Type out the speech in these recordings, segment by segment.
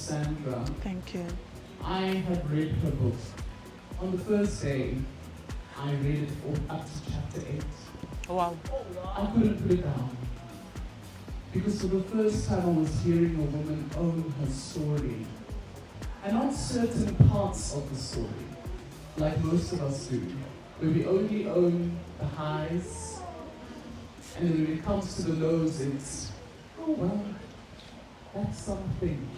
Sandra. Thank you. I have read her book. On the first day, I read it up to chapter 8. Wow. I couldn't put it down. Because for the first time I was hearing a woman own her story. And not certain parts of the story, like most of us do, where we only own the highs, and then when it comes to the lows, it's, oh well, that's something.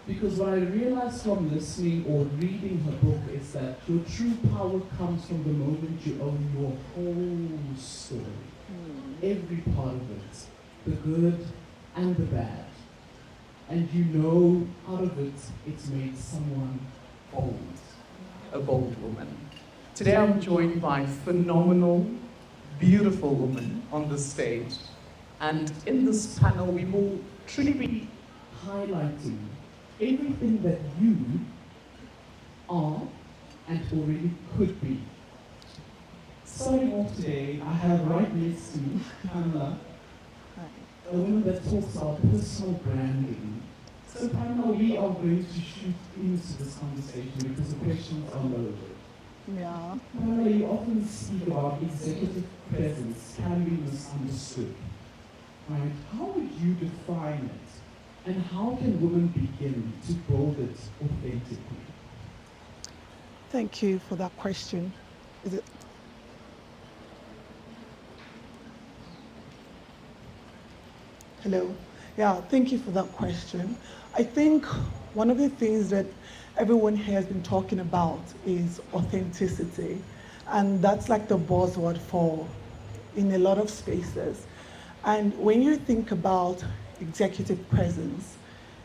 Because what I realized from listening or reading her book is that your true power comes from the moment you own your whole story. Every part of it, the good and the bad. And you know out of it, it's made someone bold, a bold woman. Today I'm joined by a phenomenal, beautiful woman on the stage. And in this panel, we will truly be highlighting everything that you are and already could be. Starting off today, I have right next to me, Pamela, a woman that talks about personal branding. So Pamela, we are going to shoot into this conversation because the questions are loaded. Yeah. Pamela, you often speak about executive presence can be misunderstood. Right? How would you define it? And how can women begin to build it authentically? Thank you for that question. Is it? Hello. Yeah, thank you for that question. I think one of the things that everyone here has been talking about is authenticity. And that's like the buzzword for in a lot of spaces. And when you think about executive presence,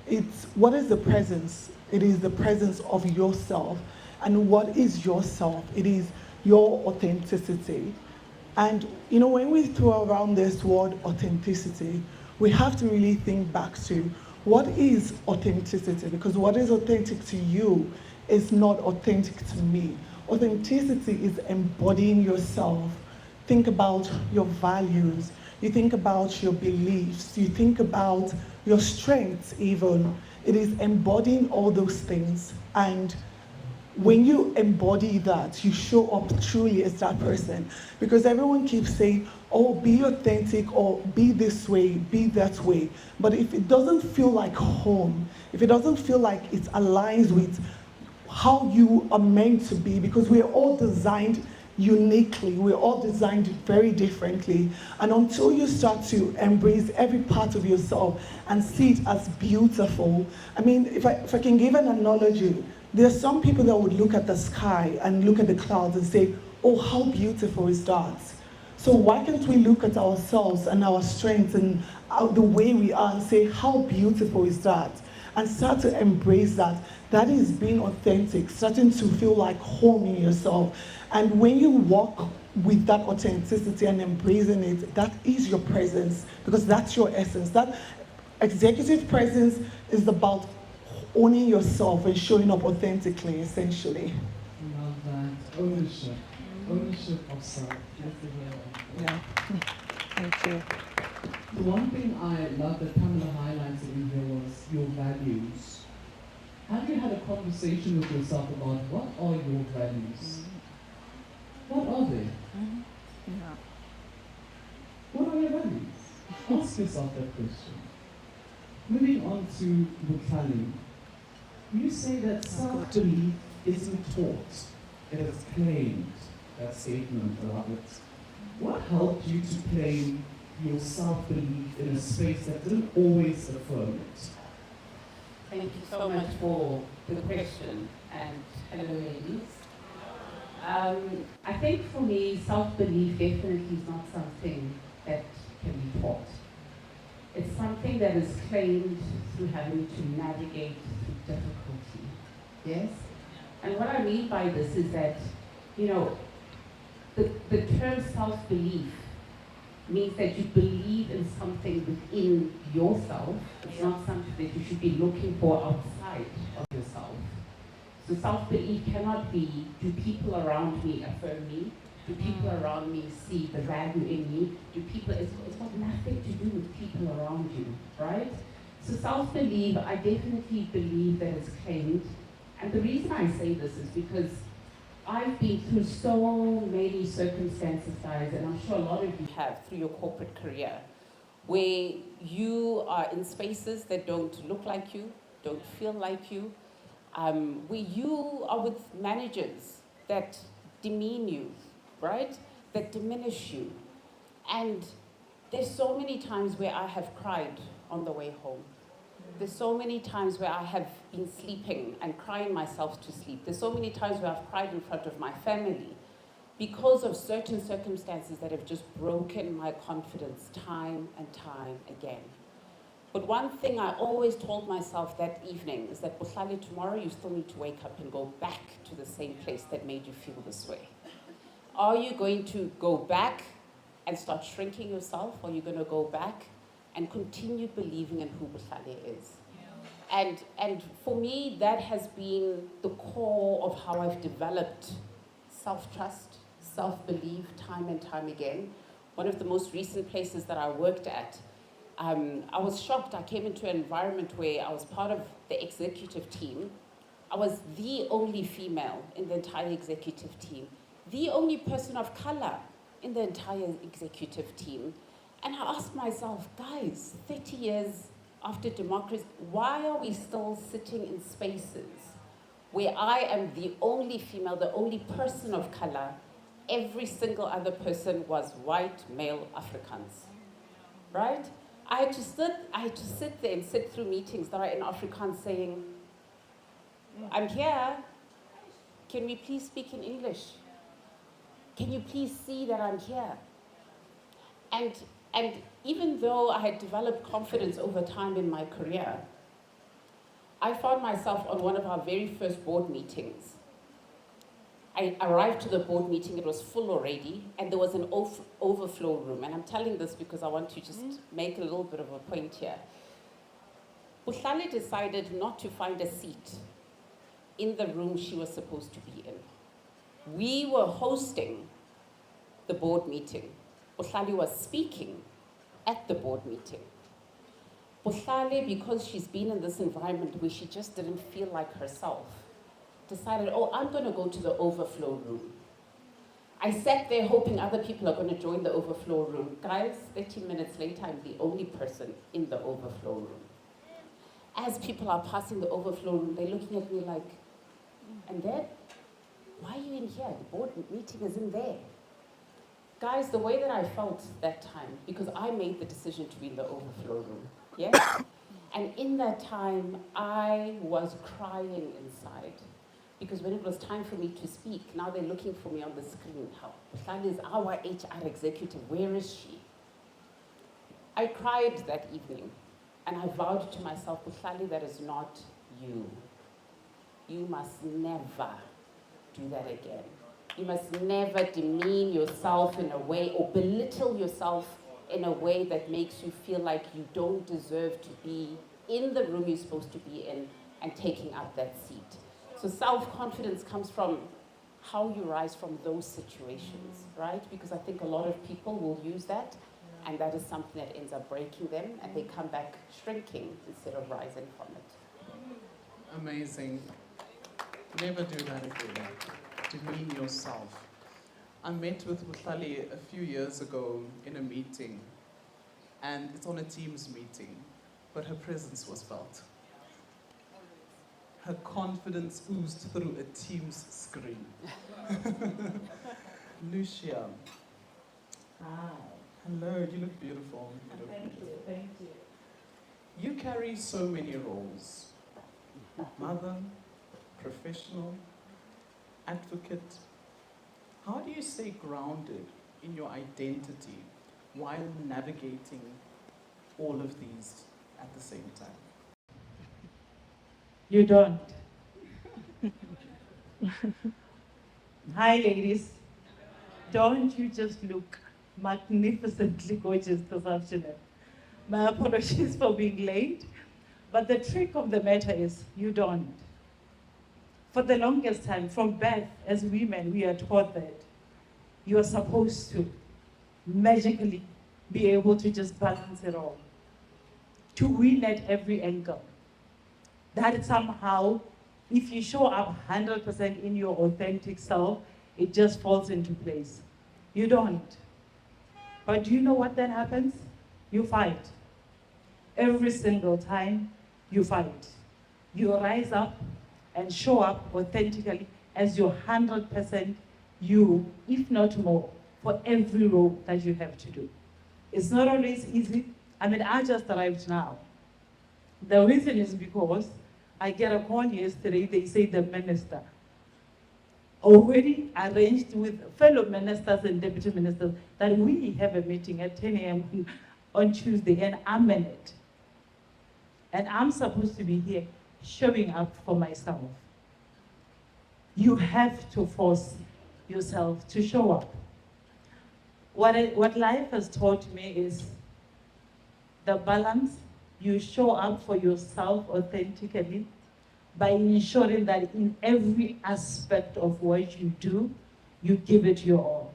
it's what is the presence? It is the presence of yourself. And what is yourself? It is your authenticity. And you know, when we throw around this word authenticity, we have to really think back to what is authenticity, because what is authentic to you is not authentic to me. Authenticity is embodying yourself. Think about your values, you think about your beliefs, you think about your strengths even. It is embodying all those things. And when you embody that, you show up truly as that person. Because everyone keeps saying, oh, be authentic or be this way, be that way. But if it doesn't feel like home, if it doesn't feel like it aligns with how you are meant to be, because we're all designed uniquely, we're all designed very differently. And until you start to embrace every part of yourself and see it as beautiful, I mean, if I can give an analogy, there are some people that would look at the sky and look at the clouds and say, oh, how beautiful is that? So why can't we look at ourselves and our strengths and the way we are and say, how beautiful is that? And start to embrace that. That is being authentic, starting to feel like home in yourself. And when you walk with that authenticity and embracing it, that is your presence, because that's your essence. That executive presence is about owning yourself and showing up authentically, essentially. Love that. Ownership. Ownership of self. Yeah. Thank you. The one thing I love that Pamela highlighted in here was your values. Have you had a conversation with yourself about what are your values? What are they? Yeah. What are your values? Ask yourself that question. Moving on to Bukhali. You say that self-belief isn't taught, it is claimed. That statement, I love it. What helped you to claim your self-belief in a space that didn't always affirm it? Thank you so much for the question, and hello ladies. I think for me, self-belief definitely is not something that can be taught. It's something that is claimed through having to navigate through difficulty, yes? And what I mean by this is that, you know, the term self-belief means that you believe in something within yourself. It's not something that you should be looking for outside of yourself. So self-belief cannot be, do people around me affirm me? Do people around me see the value in me? Do people, it's got nothing to do with people around you, right? So self-belief, I definitely believe that it's claimed. And the reason I say this is because I've been through so many circumstances, guys, and I'm sure a lot of you have through your corporate career, where you are in spaces that don't look like you, don't feel like you, where you are with managers that demean you, right? That diminish you. And there's so many times where I have cried on the way home. There's so many times where I have been sleeping and crying myself to sleep. There's so many times where I've cried in front of my family because of certain circumstances that have just broken my confidence time and time again. But one thing I always told myself that evening is that, Buhlali, tomorrow you still need to wake up and go back to the same place that made you feel this way. Are you going to go back and start shrinking yourself, or are you going to go back and continue believing in who Buhlali is? And for me, that has been the core of how I've developed self-trust, self-belief, time and time again. One of the most recent places that I worked at, I was shocked. I came into an environment where I was part of the executive team. I was the only female in the entire executive team, the only person of color in the entire executive team. And I asked myself, guys, 30 years after democracy, why are we still sitting in spaces where I am the only female, the only person of color? Every single other person was white, male Afrikaans, right? I had to sit there and sit through meetings that are in Afrikaans saying, I'm here, can we please speak in English? Can you please see that I'm here? And even though I had developed confidence over time in my career, I found myself on one of our very first board meetings. I arrived to the board meeting, it was full already, and there was an overflow room. And I'm telling this because I want to just make a little bit of a point here. Buhlali decided not to find a seat in the room she was supposed to be in. We were hosting the board meeting. Buhlali was speaking at the board meeting. Buhlali, because she's been in this environment where she just didn't feel like herself, decided, oh, I'm going to go to the overflow room. I sat there hoping other people are going to join the overflow room. Guys, 30 minutes later, I'm the only person in the overflow room. As people are passing the overflow room, they're looking at me like, and then, why are you in here? The board meeting is in there. Guys, the way that I felt that time, because I made the decision to be in the overflow room, yes? And in that time, I was crying inside. Because when it was time for me to speak, now they're looking for me on the screen. Buhlali is our HR executive, where is she? I cried that evening, and I vowed to myself, Buhlali, that is not you. You must never do that again. You must never demean yourself in a way or belittle yourself in a way that makes you feel like you don't deserve to be in the room you're supposed to be in and taking up that seat. So self-confidence comes from how you rise from those situations, right? Because I think a lot of people will use that, and that is something that ends up breaking them, and they come back shrinking instead of rising from it. Amazing. Never do that again. Demean yourself. I met with Buhlali a few years ago in a meeting, and it's on a Teams meeting, but her presence was felt. Her confidence oozed through a Teams screen. Lucia. Hi. Hello, you look beautiful. Thank you. You carry so many roles. Mother, professional, advocate. How do you stay grounded in your identity while navigating all of these at the same time? You don't. Hi, ladies. Don't you just look magnificently gorgeous this afternoon? My apologies for being late, but the trick of the matter is you don't. For the longest time, from birth, as women, we are taught that you are supposed to magically be able to just balance it all. to win at every angle. That somehow, if you show up 100% in your authentic self, it just falls into place. You don't. But do you know what then happens? You fight. Every single time, you fight. You rise up and show up authentically as your 100% you, if not more, for every role that you have to do. It's not always easy. I mean, I just arrived now. The reason is because I get a call yesterday, they say the minister already arranged with fellow ministers and deputy ministers that we have a meeting at 10 a.m. on Tuesday, and I'm in it. And I'm supposed to be here showing up for myself. You have to force yourself to show up. What life has taught me is the balance. You show up for yourself authentically by ensuring that in every aspect of what you do, you give it your all.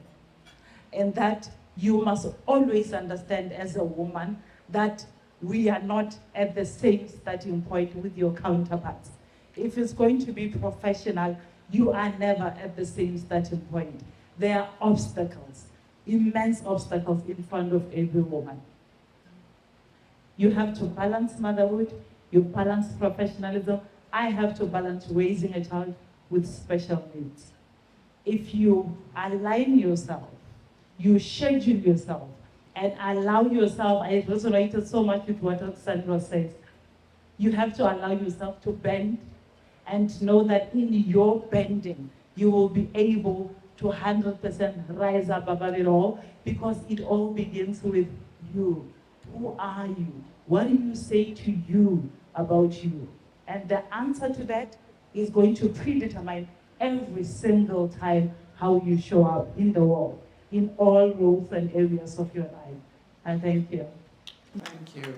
And that you must always understand as a woman that we are not at the same starting point with your counterparts. If it's going to be professional, you are never at the same starting point. There are obstacles, immense obstacles in front of every woman. You have to balance motherhood, you balance professionalism. I have to balance raising a child with special needs. If you align yourself, you schedule yourself, and allow yourself, I resonated so much with what Sandra says, you have to allow yourself to bend and know that in your bending, you will be able to 100% rise up above it all, because it all begins with you. Who are you? What do you say to you about you? And the answer to that is going to predetermine every single time how you show up in the world, in all roles and areas of your life. And thank you. Thank you.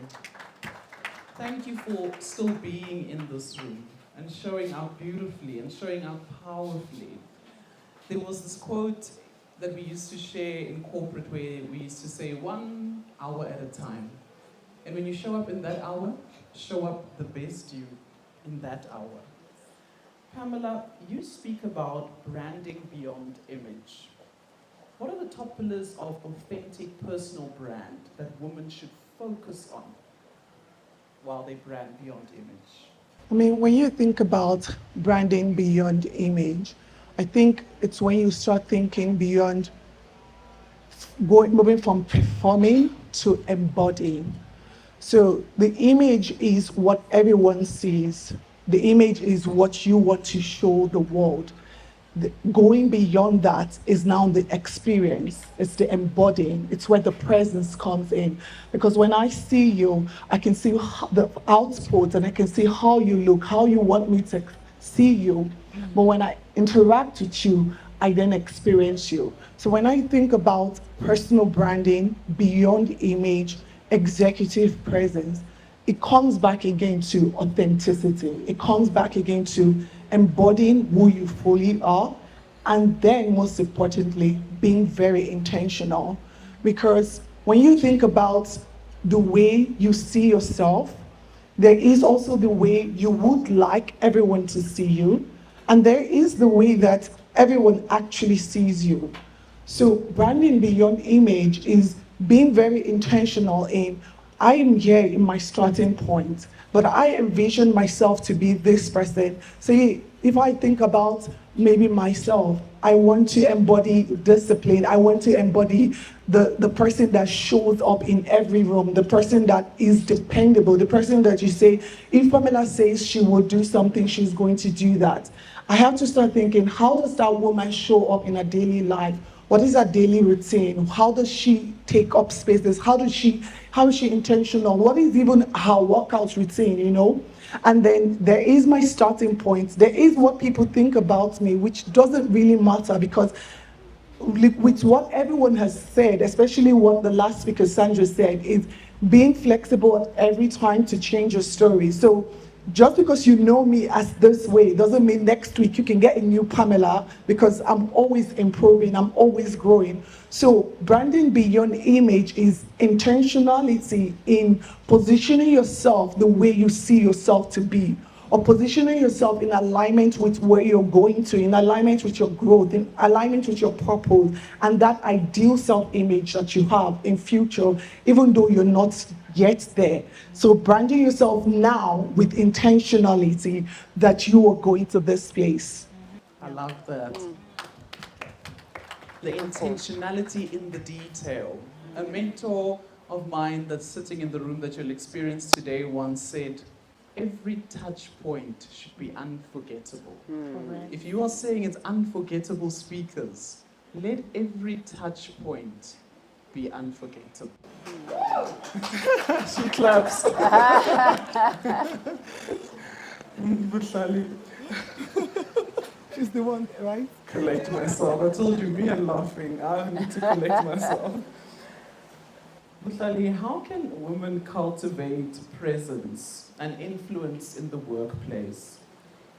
Thank you for still being in this room and showing up beautifully and showing up powerfully. There was this quote that we used to share in corporate where we used to say 1 hour at a time. And when you show up in that hour, show up the best you in that hour. Pamela, you speak about branding beyond image. What are the top pillars of authentic personal brand that women should focus on while they brand beyond image? I mean, when you think about branding beyond image, I think it's when you start thinking beyond moving from performing to embodying. So the image is what everyone sees. The image is what you want to show the world. Going beyond that is now the experience. It's the embodying. It's where the presence comes in. Because when I see you, I can see the output and I can see how you look, how you want me to see you. But when I interact with you, I then experience you. So when I think about personal branding beyond image, executive presence, it comes back again to authenticity. It comes back again to embodying who you fully are, and then most importantly, being very intentional. Because when you think about the way you see yourself, there is also the way you would like everyone to see you, and there is the way that everyone actually sees you. So branding beyond image is being very intentional in, I am here in my starting point, but I envision myself to be this person. See, if I think about maybe myself, I want to embody discipline. I want to embody the person that shows up in every room, the person that is dependable, the person that you say, if Pamela says she will do something, she's going to do that. I have to start thinking, how does that woman show up in her daily life? What is her daily routine? How does she take up spaces? How is she intentional? What is even her workout routine, you know? And then there is my starting point. There is what people think about me, which doesn't really matter, because with what everyone has said, especially what the last speaker, Sandra, said, is being flexible at every time to change your story. So Just because you know me as this way doesn't mean next week you can get a new Pamela, because I'm always improving, I'm always growing. So branding beyond image is intentionality in positioning yourself the way you see yourself to be, or positioning yourself in alignment with where you're going to, in alignment with your growth, in alignment with your purpose, and that ideal self-image that you have in future, even though you're not yet there. So branding yourself now with intentionality that you are going to this place. I love that. The intentionality in the detail. A mentor of mine that's sitting in the room that you'll experience today once said, every touch point should be unforgettable. If you are saying it's unforgettable speakers, let every touch point be unforgettable. She claps. Butlali. She's the one, right? Collect myself. I told you, me and laughing. I need to collect myself. Butlali, how can women cultivate presence and influence in the workplace,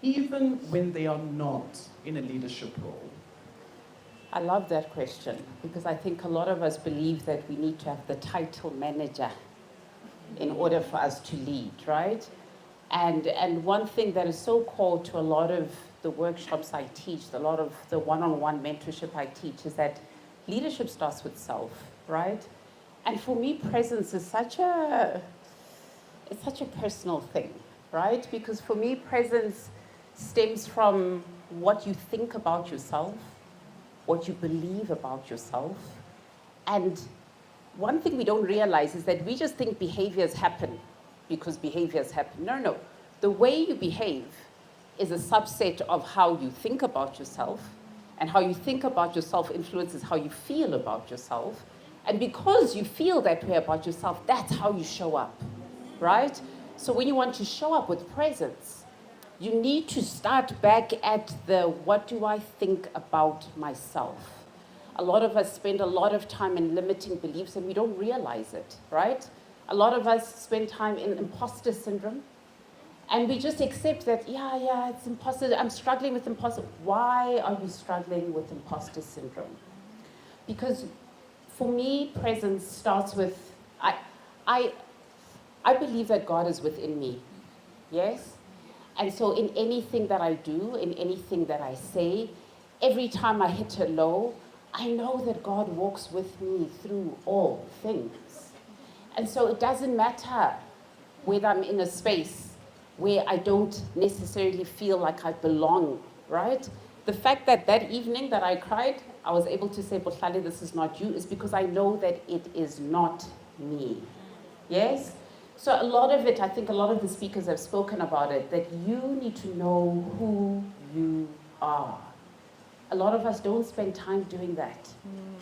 even when they are not in a leadership role? I love that question because I think a lot of us believe that we need to have the title manager in order for us to lead, right? And one thing that is so core to a lot of the workshops I teach, a lot of the one-on-one mentorship I teach, is that leadership starts with self, right? And for me, presence is such a personal thing, right? Because for me, presence stems from what you think about yourself, what you believe about yourself. And one thing we don't realize is that we just think behaviors happen because behaviors happen. No. The way you behave is a subset of how you think about yourself, and how you think about yourself influences how you feel about yourself. And because you feel that way about yourself, that's how you show up, right? So when you want to show up with presence, you need to start back at the, what do I think about myself? A lot of us spend a lot of time in limiting beliefs and we don't realize it, right? A lot of us spend time in imposter syndrome and we just accept that, yeah, it's imposter, I'm struggling with imposter. Why are you struggling with imposter syndrome? Because for me, presence starts with, I believe that God is within me, yes? And so in anything that I do, in anything that I say, every time I hit a low, I know that God walks with me through all things. And so it doesn't matter whether I'm in a space where I don't necessarily feel like I belong, right? The fact that that evening that I cried, I was able to say, Bohlale, this is not you, is because I know that it is not me. Yes? So a lot of it, I think a lot of the speakers have spoken about it, that you need to know who you are. A lot of us don't spend time doing that.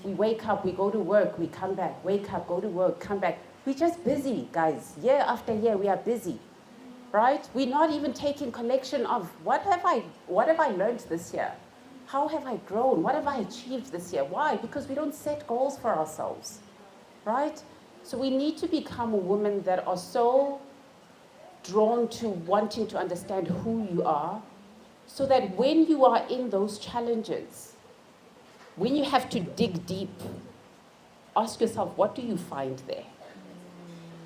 We wake up, we go to work, we come back, wake up, go to work, come back. We're just busy, guys. Year after year, we are busy, right? We're not even taking collection of what have I learned this year? How have I grown? What have I achieved this year? Why? Because we don't set goals for ourselves, right? So we need to become women that are so drawn to wanting to understand who you are, so that when you are in those challenges, when you have to dig deep, ask yourself, what do you find there?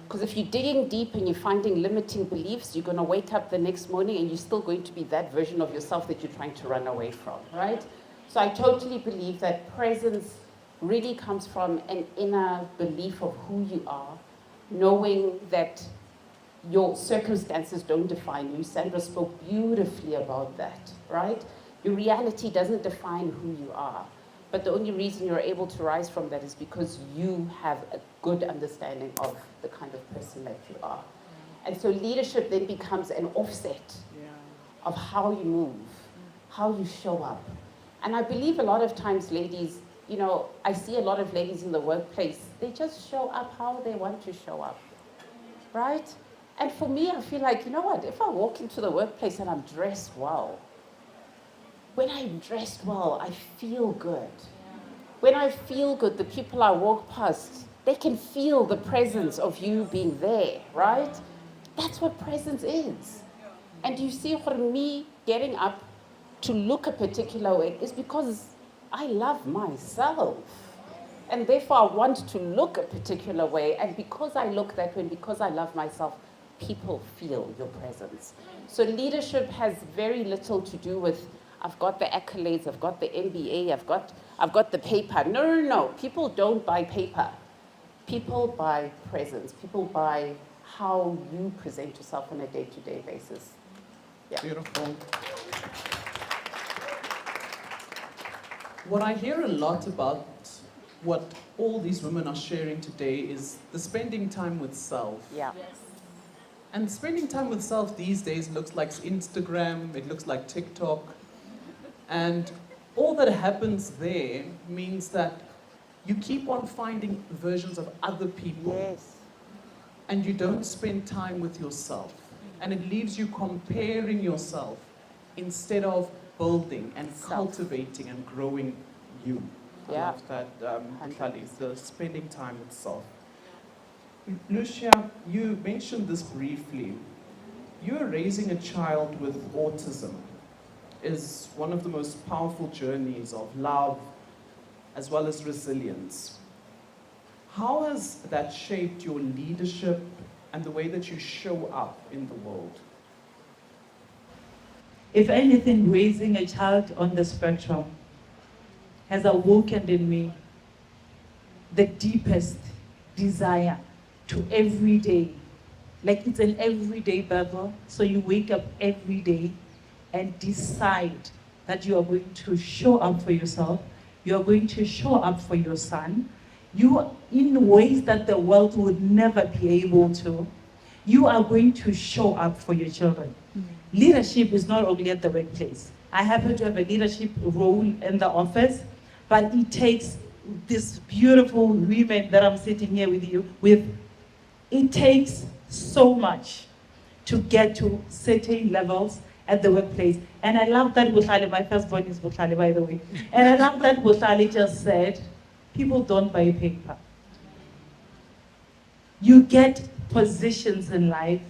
Because if you're digging deep and you're finding limiting beliefs, you're going to wake up the next morning and you're still going to be that version of yourself that you're trying to run away from, right? So I totally believe that presence really comes from an inner belief of who you are, knowing that your circumstances don't define you. Sandra spoke beautifully about that, right? Your reality doesn't define who you are. But the only reason you're able to rise from that is because you have a good understanding of the kind of person that you are. And so leadership then becomes an offset of how you move, how you show up. And I believe a lot of times, ladies, you know, I see a lot of ladies in the workplace, they just show up how they want to show up, right? And for me, I feel like, you know what, if I walk into the workplace and I'm dressed well, when I'm dressed well, I feel good. When I feel good, the people I walk past, they can feel the presence of you being there, right? That's what presence is. And you see, for me, getting up to look a particular way is because I love myself. And therefore, I want to look a particular way. And because I look that way, and because I love myself, people feel your presence. So leadership has very little to do with, I've got the accolades, I've got the MBA, I've got the paper. No, no, no. People don't buy paper. People buy presence. People buy how you present yourself on a day-to-day basis. Yeah. Beautiful. What I hear a lot about what all these women are sharing today is the spending time with self. Yeah. And spending time with self these days looks like Instagram, it looks like TikTok. And all that happens there means that you keep on finding versions of other people. Yes. And you don't spend time with yourself. And it leaves you comparing yourself instead of building and cultivating and growing you. Yeah. I love that, Kali, the spending time with self. Lucia, you mentioned this briefly. You're raising a child with autism is one of the most powerful journeys of love as well as resilience. How has that shaped your leadership and the way that you show up in the world? If anything, raising a child on the spectrum has awoken in me the deepest desire to every day. Like it's an everyday battle. So you wake up every day and decide that you are going to show up for yourself. You are going to show up for your son. You, in ways that the world would never be able to, you are going to show up for your children. Leadership is not only at the workplace. I happen to have a leadership role in the office, but it takes this beautiful women that I'm sitting here with you with. It takes so much to get to certain levels at the workplace. And I love that Buhlali, my firstborn is Buhlali, by the way. And I love that Buhlali just said, people don't buy paper. You get positions in life.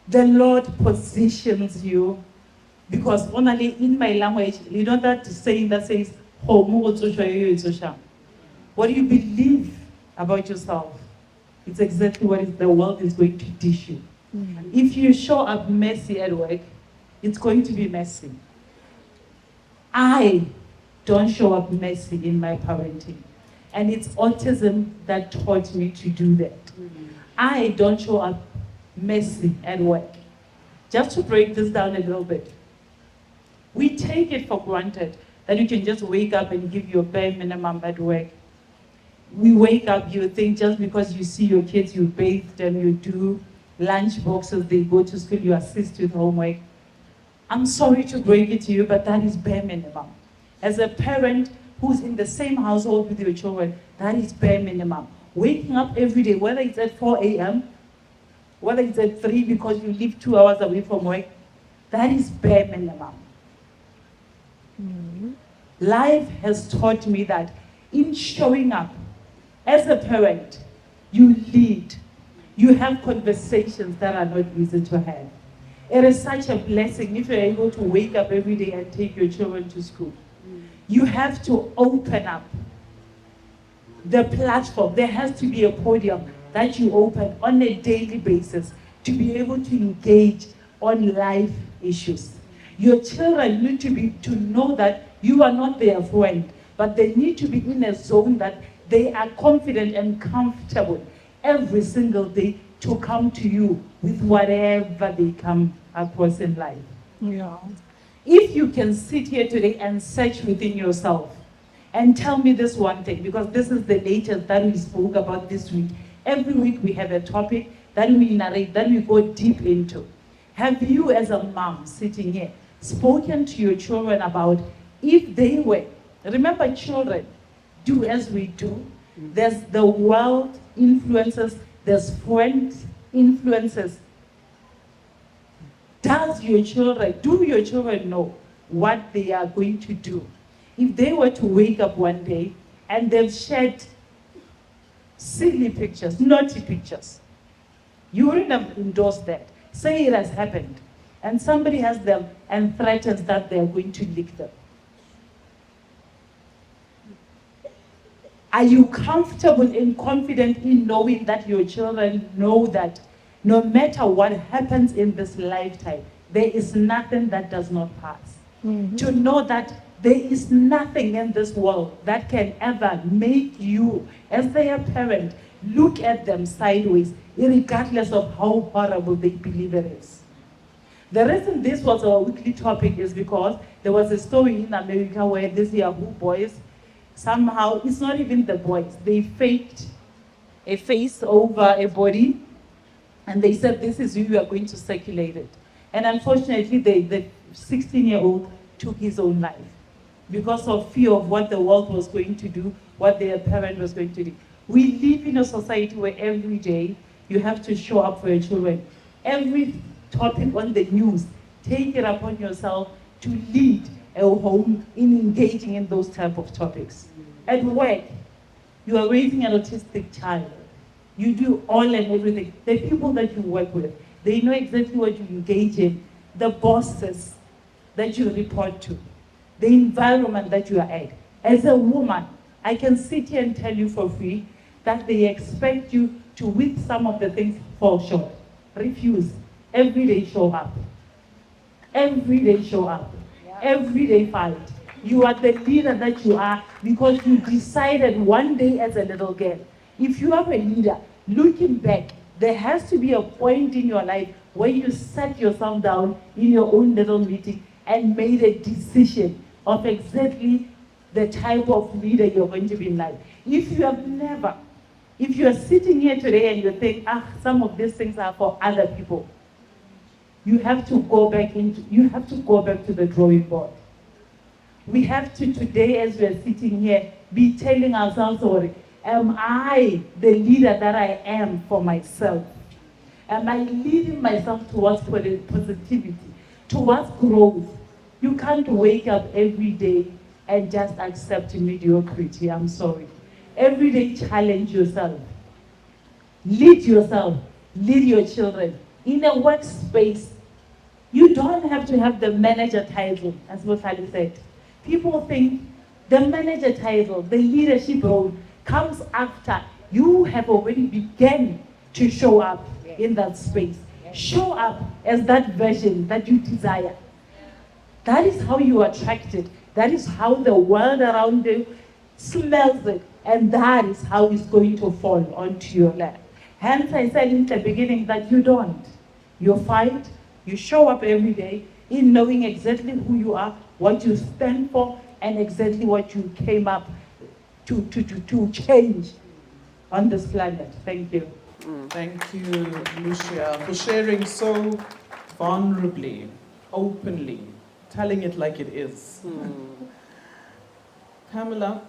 The Lord positions you because only in my language, you know that saying that says, what do you believe about yourself? It's exactly what the world is going to dish you. If you show up messy at work, it's going to be messy. I don't show up messy in my parenting. And it's autism that taught me to do that. I don't show up messy at work. Just to break this down a little bit. We take it for granted that you can just wake up and give your bare minimum at work. We wake up, you think just because you see your kids, you bathe them, you do lunch boxes, they go to school, you assist with homework. I'm sorry to break it to you, but that is bare minimum. As a parent who's in the same household with your children, that is bare minimum. Waking up every day, whether it's at 4 a.m., whether it's at 3 because you live 2 hours away from work, that is bare minimum. Life has taught me that in showing up, as a parent, you lead. You have conversations that are not easy to have. It is such a blessing if you're able to wake up every day and take your children to school. You have to open up the platform. There has to be a podium that you open on a daily basis to be able to engage on life issues. Your children need to know that you are not their friend, but they need to be in a zone that they are confident and comfortable every single day to come to you with whatever they come across in life. Yeah. If you can sit here today and search within yourself and tell me this one thing, because this is the latest that we spoke about this week. Every week we have a topic that we narrate, that we go deep into. Have you as a mom sitting here spoken to your children about if they were, remember children, do as we do. There's the world influences, there's friend influences. Do your children know what they are going to do? If they were to wake up one day and they've shared silly pictures, naughty pictures, you wouldn't have endorsed that. Say it has happened. and somebody has them and threatens that they're going to lick them. Are you comfortable and confident in knowing that your children know that no matter what happens in this lifetime, there is nothing that does not pass? Mm-hmm. To know that there is nothing in this world that can ever make you, as their parent, look at them sideways, regardless of how horrible they believe it is. The reason this was our weekly topic is because there was a story in America where these Yahoo boys, somehow, it's not even the boys, they faked a face over a body, and they said, this is who you are going to circulate it. And unfortunately, the 16-year-old took his own life because of fear of what the world was going to do, what their parent was going to do. We live in a society where every day you have to show up for your children. Every topic on the news, take it upon yourself to lead a home in engaging in those type of topics. At work, you are raising an autistic child. You do all and everything. The people that you work with, they know exactly what you engage in, the bosses that you report to, the environment that you are at. As a woman, I can sit here and tell you for free that they expect you to, with some of the things, fall short. Refuse. Every day show up. Every day show up. Every day fight. You are the leader that you are because you decided one day as a little girl. If you are a leader, looking back, there has to be a point in your life where you sat yourself down in your own little meeting and made a decision of exactly the type of leader you're going to be in life. If you have never, if you are sitting here today and you think, some of these things are for other people, you have to go back to the drawing board. We have to today, as we are sitting here, be telling ourselves, am I the leader that I am for myself? Am I leading myself towards positivity, towards growth? You can't wake up every day and just accept mediocrity. I'm sorry. Every day challenge yourself. Lead yourself. Lead your children. In a workspace, you don't have to have the manager title, as Mosali said. People think the manager title, the leadership role, comes after you have already begun to show up in that space. Show up as that version that you desire. That is how you are attracted. That is how the world around you smells it. And that is how it's going to fall onto your lap. Hence, I said in the beginning that you don't. You fight, you show up every day in knowing exactly who you are, what you stand for, and exactly what you came up to change on this planet. Thank you. Thank you, Lucia, for sharing so vulnerably, openly, telling it like it is. Pamela,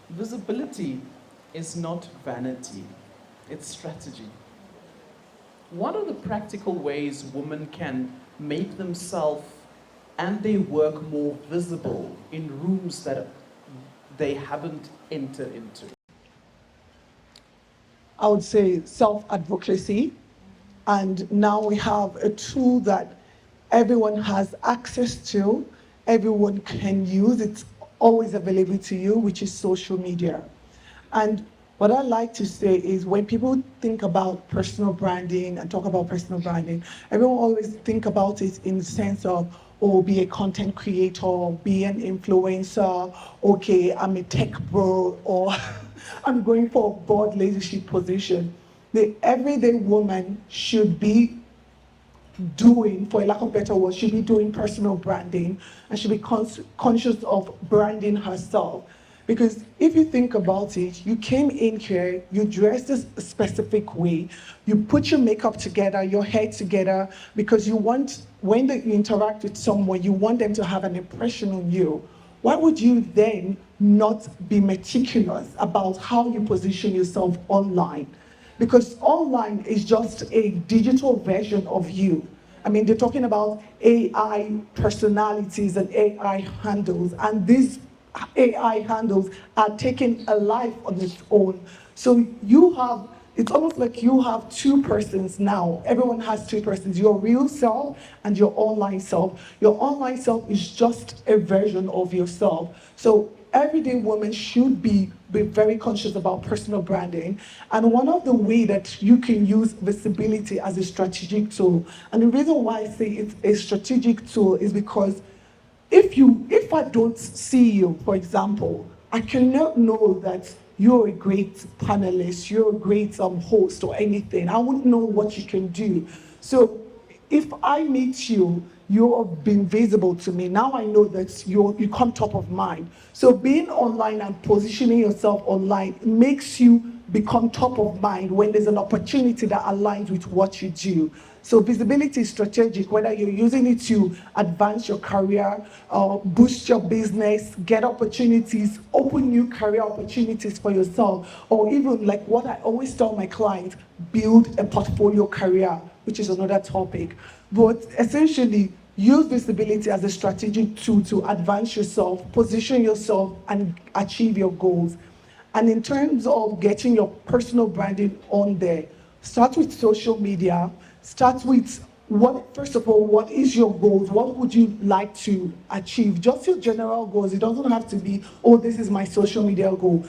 visibility is not vanity, it's strategy. What are the practical ways women can make themselves and their work more visible in rooms that they haven't entered into? I would say self-advocacy. And now we have a tool that everyone has access to, everyone can use, it's always available to you, which is social media. And what I like to say is when people think about personal branding and talk about personal branding, everyone always think about it in the sense of, be a content creator, be an influencer, okay, I'm a tech bro, or I'm going for a board leadership position. The everyday woman should be doing, for a lack of better words, should be doing personal branding and should be conscious of branding herself. Because if you think about it, you came in here, you dressed a specific way, you put your makeup together, your hair together, because you want, when you interact with someone, you want them to have an impression on you. Why would you then not be meticulous about how you position yourself online? Because online is just a digital version of you. I mean, they're talking about AI personalities and AI handles, and these AI handles are taking a life on its own. So you have it's almost like you have two persons now. Everyone has two persons, your real self and your online self. Your online self is just a version of yourself. So everyday women should be very conscious about personal branding. And one of the way that you can use visibility as a strategic tool, and the reason why I say it's a strategic tool is because if I don't see you, for example, I cannot know that you're a great panelist, you're a great host or anything. I wouldn't know what you can do. So if I meet you, you've been visible to me. Now I know that you come top of mind. So being online and positioning yourself online makes you become top of mind when there's an opportunity that aligns with what you do. So visibility is strategic, whether you're using it to advance your career, boost your business, get opportunities, open new career opportunities for yourself, or even like what I always tell my clients, build a portfolio career, which is another topic. But essentially, use visibility as a strategic tool to advance yourself, position yourself, and achieve your goals. And in terms of getting your personal branding on there, start with social media. Start with first of all, what is your goals? What would you like to achieve? Just your general goals. It doesn't have to be, oh, this is my social media goal.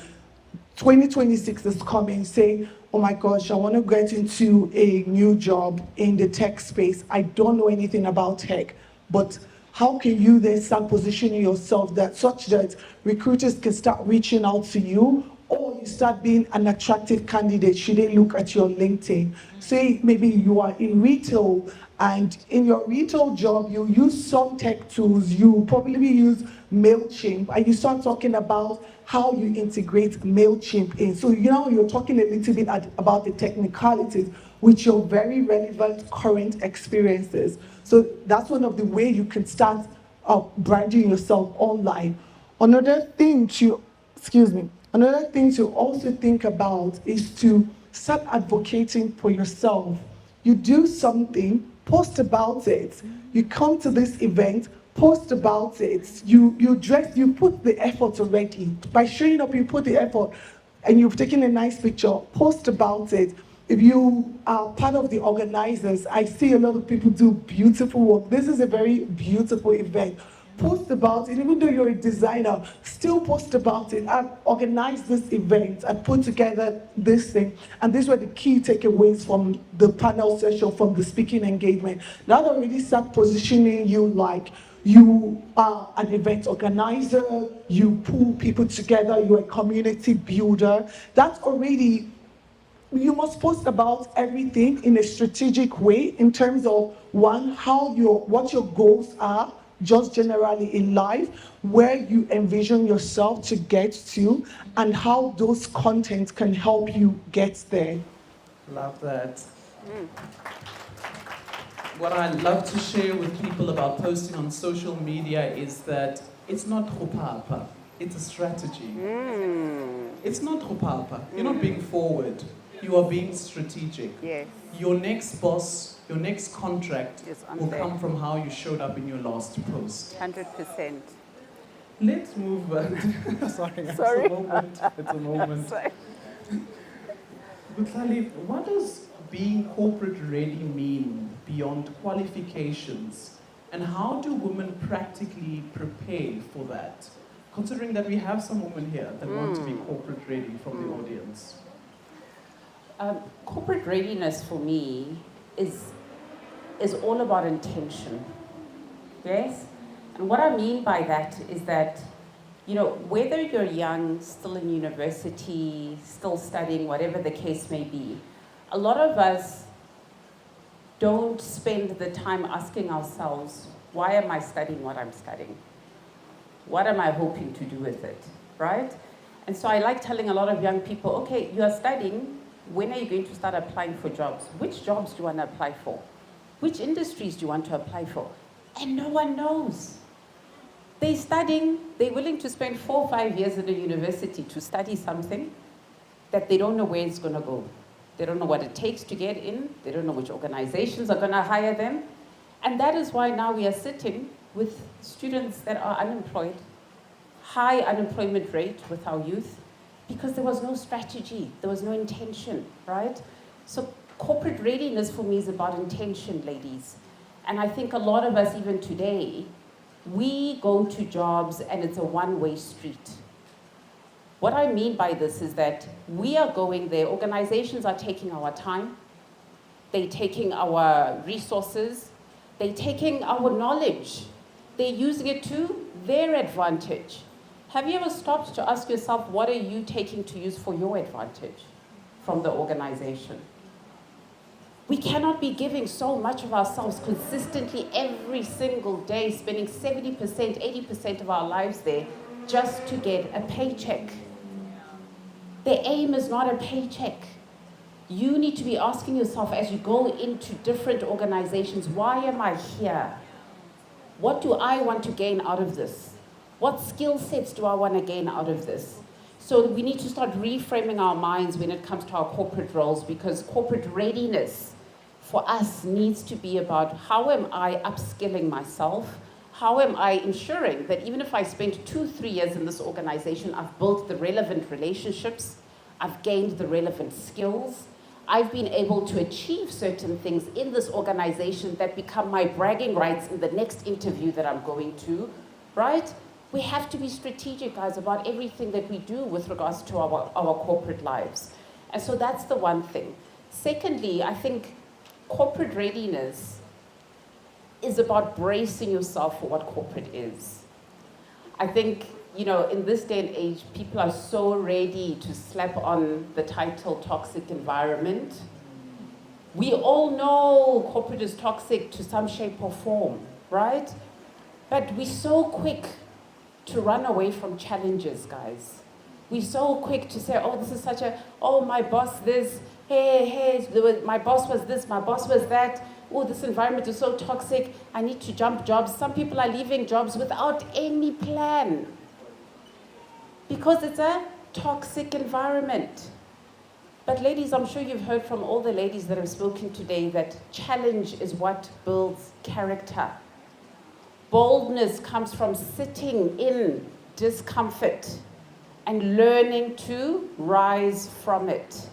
2026 is coming, say, oh my gosh, I want to get into a new job in the tech space. I don't know anything about tech, but how can you then start positioning yourself such that recruiters can start reaching out to you, or you start being an attractive candidate should they look at your LinkedIn? Say maybe you are in retail, and in your retail job, you use some tech tools, you probably use MailChimp, and you start talking about how you integrate MailChimp in. So now you're talking a little bit about the technicalities with your very relevant current experiences. So that's one of the ways you can start branding yourself online. Another thing to also think about is to start advocating for yourself. You do something, post about it. You come to this event, post about it. You put the effort already. By showing up, you put the effort, and you've taken a nice picture, post about it. If you are part of the organizers, I see a lot of people do beautiful work. This is a very beautiful event. Post about it, even though you're a designer, still post about it and organize this event and put together this thing. And these were the key takeaways from the panel session, from the speaking engagement. That already start positioning you like you are an event organizer, you pull people together, you're a community builder. That's already, you must post about everything in a strategic way in terms of what your goals are, just generally in life, where you envision yourself to get to, and how those contents can help you get there. Love that. What I love to share with people about posting on social media is that it's not khupapa, it's a strategy. It's not khupapa. You're not being forward. You are being strategic. Yes. Your next boss, your next contract will there. come from how you showed up in your last post. 100%. Let's move on. Sorry. It's a moment. Sorry. Butlali, what does being corporate ready mean beyond qualifications? And how do women practically prepare for that? Considering that we have some women here that want to be corporate ready from the audience. Corporate readiness for me is all about intention. Yes? And what I mean by that is that, whether you're young, still in university, still studying, whatever the case may be, a lot of us don't spend the time asking ourselves, why am I studying what I'm studying? What am I hoping to do with it, right? And so I like telling a lot of young people, okay, you are studying, when are you going to start applying for jobs? Which jobs do you want to apply for? Which industries do you want to apply for? And no one knows. They're studying, they're willing to spend 4 or 5 years at a university to study something that they don't know where it's going to go. They don't know what it takes to get in. They don't know which organizations are going to hire them. And that is why now we are sitting with students that are unemployed, high unemployment rate with our youth, Because there was no strategy, there was no intention, right? So corporate readiness for me is about intention, ladies. And I think a lot of us, even today, we go to jobs and it's a one-way street. What I mean by this is that we are going there, organizations are taking our time, they're taking our resources, they're taking our knowledge, they're using it to their advantage. Have you ever stopped to ask yourself, what are you taking to use for your advantage from the organization? We cannot be giving so much of ourselves consistently every single day, spending 70%, 80% of our lives there just to get a paycheck. The aim is not a paycheck. You need to be asking yourself as you go into different organizations, why am I here? What do I want to gain out of this? What skill sets do I want to gain out of this? So we need to start reframing our minds when it comes to our corporate roles, because corporate readiness for us needs to be about how am I upskilling myself? How am I ensuring that even if I spend 2-3 years in this organization, I've built the relevant relationships, I've gained the relevant skills, I've been able to achieve certain things in this organization that become my bragging rights in the next interview that I'm going to, right? We have to be strategic, guys, about everything that we do with regards to our corporate lives. And so that's the one thing. Secondly, I think corporate readiness is about bracing yourself for what corporate is. I think, you know, in this day and age, people are so ready to slap on the title toxic environment. We all know corporate is toxic to some shape or form, right? But we're so quick to run away from challenges, guys. We're so quick to say, oh, this is such a, oh, my boss this, hey, my boss was this, my boss was that. Oh, this environment is so toxic, I need to jump jobs. Some people are leaving jobs without any plan because it's a toxic environment. But ladies, I'm sure you've heard from all the ladies that have spoken today that challenge is what builds character. Boldness comes from sitting in discomfort and learning to rise from it.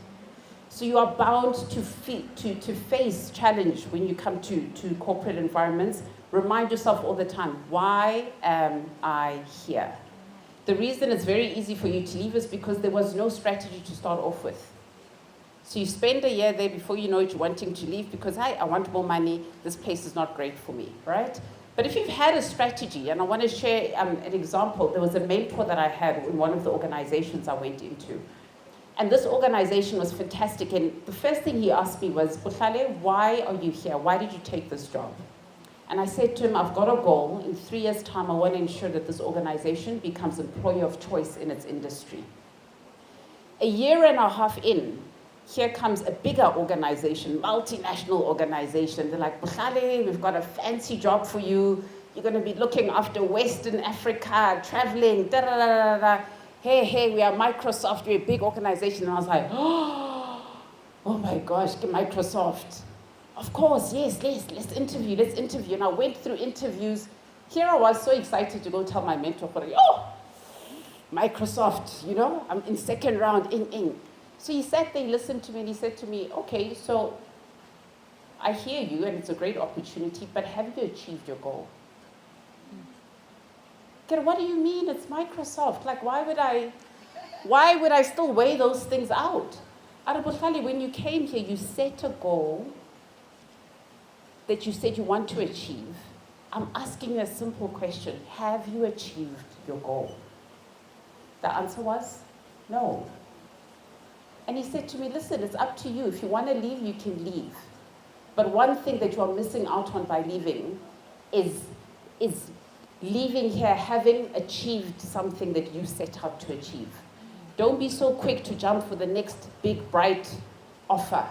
So you are bound to face challenge when you come to corporate environments. Remind yourself all the time, why am I here? The reason it's very easy for you to leave is because there was no strategy to start off with. So you spend a year there before you know it, you're wanting to leave because, hey, I want more money, this place is not great for me, right? But if you've had a strategy, and I want to share an example, there was a mentor that I had in one of the organizations I went into. And this organization was fantastic. And the first thing he asked me was, Buhlale, why are you here? Why did you take this job? And I said to him, I've got a goal. In 3 years' time, I want to ensure that this organization becomes employer of choice in its industry. A year and a half in, here comes a bigger organization, multinational organization. They're like, Buhlale, we've got a fancy job for you. You're going to be looking after Western Africa, traveling, da-da-da-da-da. Hey, we are Microsoft, we're a big organization. And I was like, oh my gosh, Microsoft. Of course, yes, let's interview. And I went through interviews. Here I was so excited to go tell my mentor, oh, Microsoft, you know, I'm in second round, in. So he sat there, listened to me, and he said to me, okay, so I hear you, and it's a great opportunity, but have you achieved your goal? Okay, what do you mean? It's Microsoft. Like, why would I still weigh those things out? Buhlale, when you came here, you set a goal that you said you want to achieve. I'm asking you a simple question. Have you achieved your goal? The answer was no. And he said to me, listen, it's up to you. If you want to leave, you can leave. But one thing that you are missing out on by leaving is leaving here having achieved something that you set out to achieve. Don't be so quick to jump for the next big, bright offer.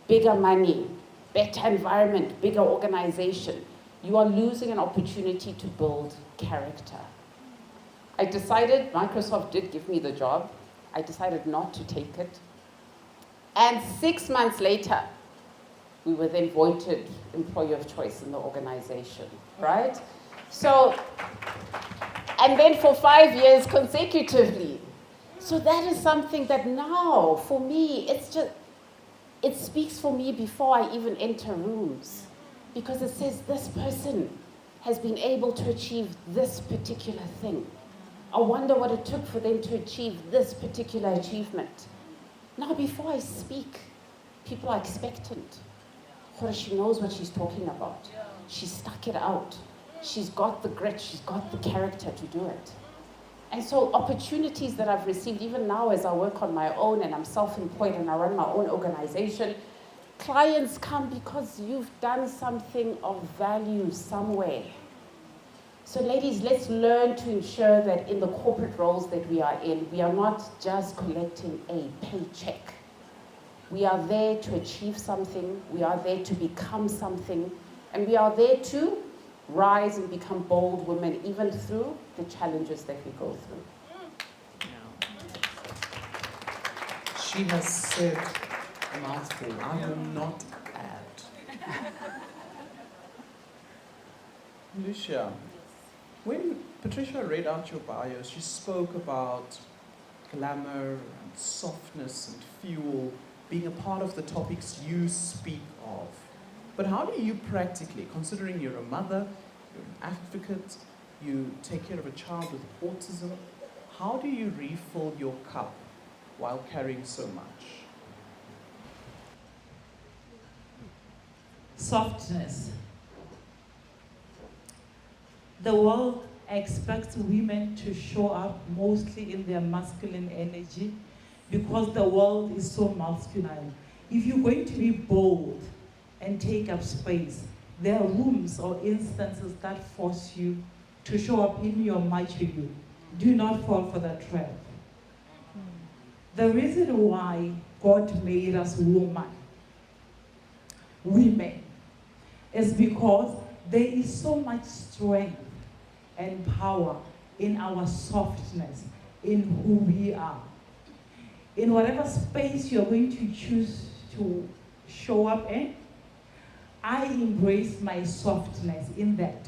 Bigger money, better environment, bigger organization. You are losing an opportunity to build character. I decided, Microsoft did give me the job. I decided not to take it. And 6 months later, we were then voted employer of choice in the organization, right? So, and then for 5 years consecutively. So that is something that now, for me, it speaks for me before I even enter rooms. Because it says this person has been able to achieve this particular thing. I wonder what it took for them to achieve this particular achievement. Now, before I speak, people are expectant. She knows what she's talking about. She stuck it out. She's got the grit, she's got the character to do it. And so opportunities that I've received, even now as I work on my own and I'm self-employed and I run my own organization, clients come because you've done something of value somewhere. So ladies, let's learn to ensure that in the corporate roles that we are in, we are not just collecting a paycheck. We are there to achieve something, we are there to become something, and we are there to rise and become bold women, even through the challenges that we go through. She has said a mouthful. I will not add. Lucia, when Patricia read out your bio, she spoke about glamour and softness and fuel being a part of the topics you speak of. But how do you practically, considering you're a mother, you're an advocate, you take care of a child with autism, how do you refill your cup while carrying so much? Softness. The world expects women to show up mostly in their masculine energy because the world is so masculine. If you're going to be bold and take up space, there are rooms or instances that force you to show up in your macho you. Do not fall for that trap. The reason why God made us women, is because there is so much strength and power in our softness, in who we are. In whatever space you're going to choose to show up in, I embrace my softness in that.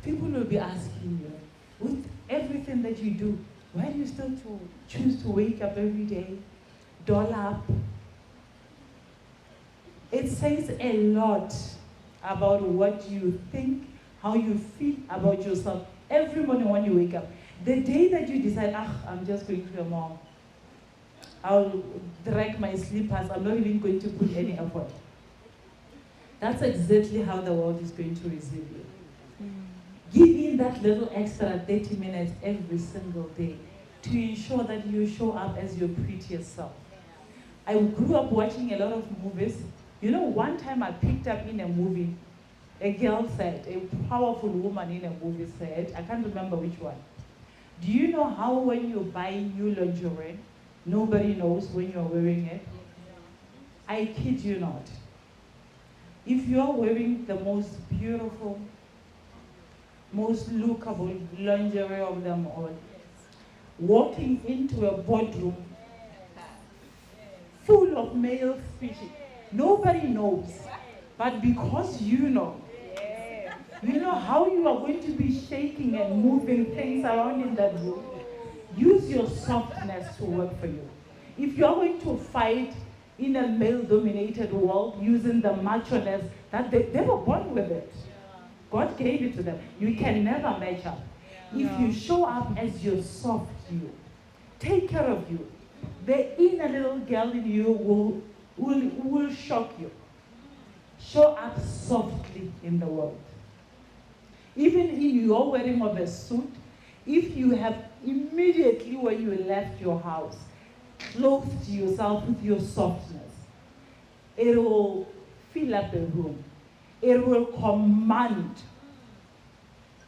People will be asking you, with everything that you do, why do you still choose to wake up every day, doll up? It says a lot about what you think, how you feel about yourself every morning when you wake up. The day that you decide, I'm just going to a mall, I'll drag my slippers, I'm not even going to put any effort. That's exactly how the world is going to receive you. Give in that little extra 30 minutes every single day to ensure that you show up as your prettiest self. I grew up watching a lot of movies. You know, one time I picked up in a movie, a girl said, a powerful woman in a movie said, I can't remember which one. Do you know how when you buy new lingerie, nobody knows when you're wearing it? I kid you not. If you're wearing the most beautiful, most lookable lingerie of them all, walking into a boardroom full of male species, nobody knows. But because you know how you are going to be shaking and moving things around in that room, use your softness to work for you. If you're going to fight in a male-dominated world using the macho-ness, that they were born with it. God gave it to them. You can never match up. If you show up as your soft you, take care of you, the inner little girl in you will shock you. Show up softly in the world. Even in your wearing of a suit, if you have immediately when you left your house, clothed yourself with your softness, it will fill up the room. It will command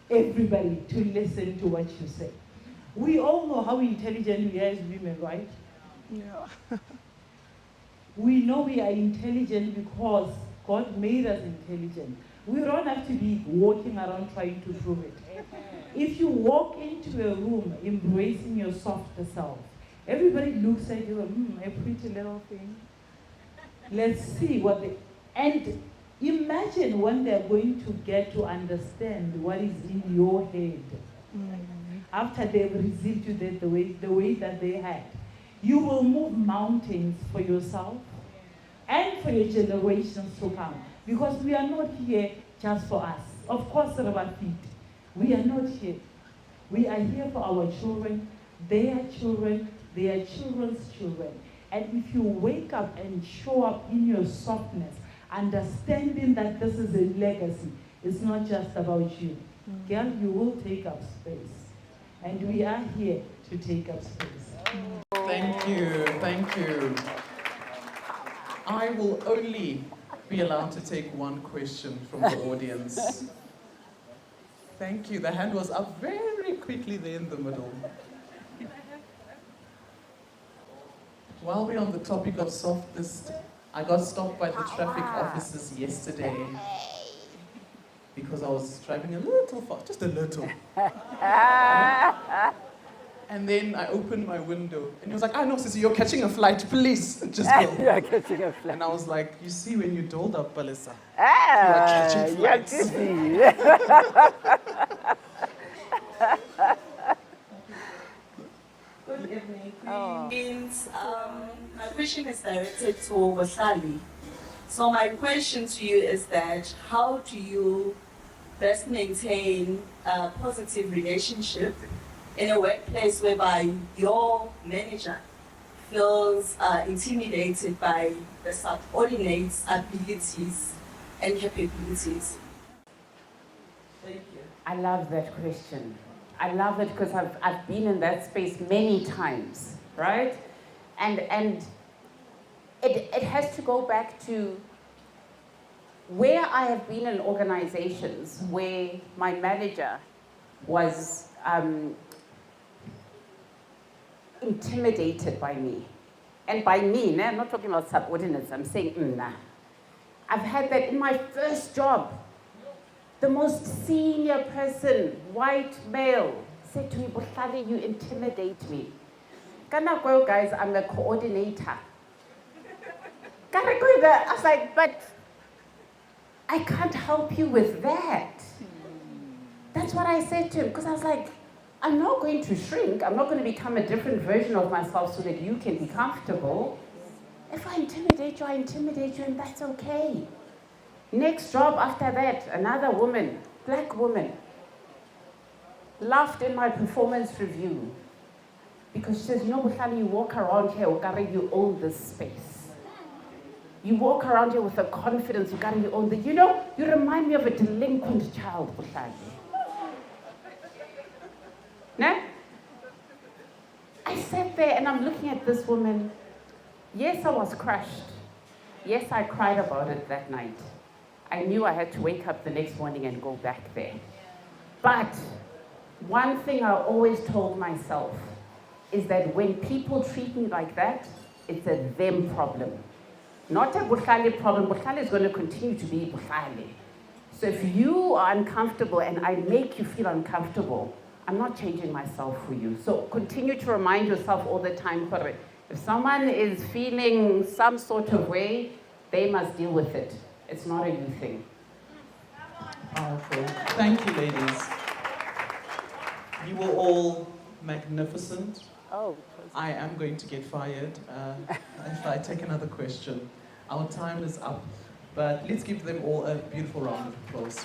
everybody to listen to what you say. We all know how intelligent we are as women, right? Yeah. We know we are intelligent because God made us intelligent. We don't have to be walking around trying to prove it. If you walk into a room embracing your softer self, everybody looks at you, a pretty little thing. Let's see what they... And imagine when they're going to get to understand what is in your head. after they've received you the way that they had. You will move mountains for yourself and for your generations to come. Because we are not here just for us. Of course, we are not here. We are here for our children, their children's children. And if you wake up and show up in your softness, understanding that this is a legacy, it's not just about you. Girl, you will take up space. And we are here to take up space. Thank you, thank you. I will only be allowed to take one question from the audience. Thank you. The hand was up very quickly there in the middle. While we're on the topic of softness, I got stopped by the traffic officers yesterday because I was driving a little fast, just a little. And then I opened my window and he was like, no, sissy, you're catching a flight, please. Just go. You're catching a flight. And I was like, you see when you doled up, Balisa, you are catching flights. Good evening. My question is directed to BOLDLY. So my question to you is that how do you best maintain a positive relationship in a workplace whereby your manager feels intimidated by the subordinates' abilities and capabilities? Thank you. I love that question. I love it because I've been in that space many times, right? And it has to go back to where I have been in organizations where my manager was intimidated by me. And by me, I'm not talking about subordinates, I'm saying nah. I've had that in my first job. The most senior person, white male, said to me, BOLDLY, you intimidate me. Well, guys, I'm a coordinator. I was like, but I can't help you with that. That's what I said to him, because I was like, I'm not going to shrink. I'm not going to become a different version of myself so that you can be comfortable. If I intimidate you, and that's okay. Next job after that, another woman, black woman, laughed in my performance review because she says, BOLDLY, you walk around here, you own this space. You walk around here with a confidence, you own this. You remind me of a delinquent child, BOLDLY. No? I sat there and I'm looking at this woman. Yes, I was crushed. Yes, I cried about it that night. I knew I had to wake up the next morning and go back there. But one thing I always told myself is that when people treat me like that, it's a them problem. Not a BOLDLY problem. BOLDLY is going to continue to be BOLDLY. So if you are uncomfortable and I make you feel uncomfortable, I'm not changing myself for you. So continue to remind yourself all the time, if someone is feeling some sort of way, they must deal with it. It's not a you thing. Powerful. Thank you, ladies. You were all magnificent. Oh. I am going to get fired if I take another question. Our time is up, but let's give them all a beautiful round of applause.